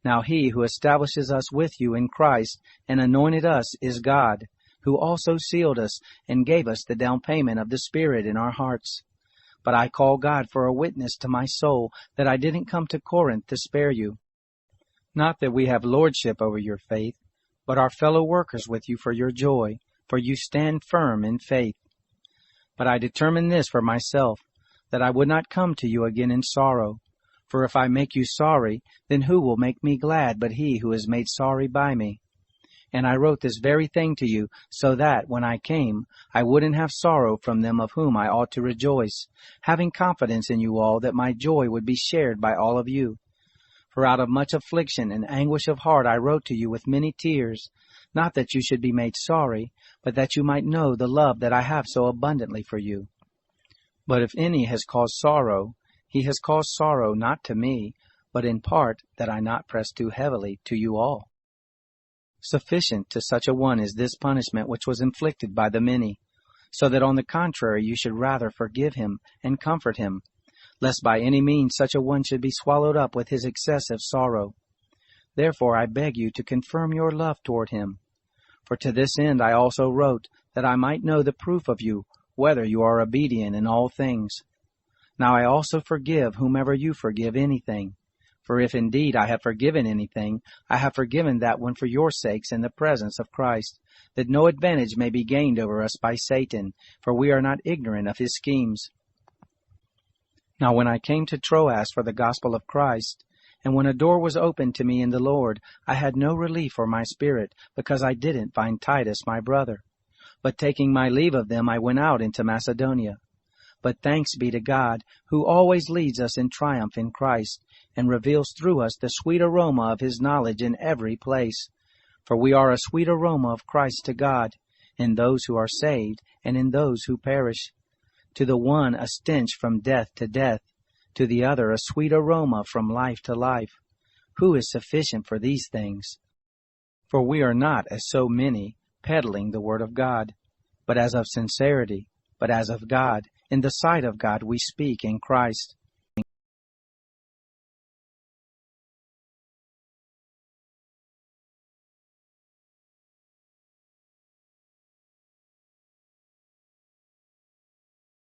Now he who establishes us with you in Christ and anointed us is God, who also sealed us and gave us the down payment of the Spirit in our hearts. But I call God for a witness to my soul that I didn't come to Corinth to spare you. Not that we have lordship over your faith, but are fellow workers with you for your joy, for you stand firm in faith. But I determined this for myself, that I would not come to you again in sorrow. For if I make you sorry, then who will make me glad but he who is made sorry by me? And I wrote this very thing to you, so that, when I came, I wouldn't have sorrow from them of whom I ought to rejoice, having confidence in you all that my joy would be shared by all of you. For out of much affliction and anguish of heart I wrote to you with many tears, not that you should be made sorry, but that you might know the love that I have so abundantly for you. But if any has caused sorrow, he has caused sorrow not to me, but in part that I not press too heavily to you all. Sufficient to such a one is this punishment which was inflicted by the many, so that on the contrary you should rather forgive him and comfort him, lest by any means such a one should be swallowed up with his excessive sorrow. Therefore I beg you to confirm your love toward him. For to this end I also wrote, that I might know the proof of you, whether you are obedient in all things. Now I also forgive whomever you forgive anything. For if indeed I have forgiven anything, I have forgiven that one for your sakes in the presence of Christ, that no advantage may be gained over us by Satan, for we are not ignorant of his schemes. Now when I came to Troas for the gospel of Christ, and when a door was opened to me in the Lord, I had no relief for my spirit, because I didn't find Titus my brother. But taking my leave of them, I went out into Macedonia. But thanks be to God, who always leads us in triumph in Christ, and reveals through us the sweet aroma of his knowledge in every place. For we are a sweet aroma of Christ to God, in those who are saved, and in those who perish. To the one a stench from death to death, to the other a sweet aroma from life to life. Who is sufficient for these things? For we are not, as so many, peddling the word of God, but as of sincerity, but as of God, in the sight of God we speak in Christ.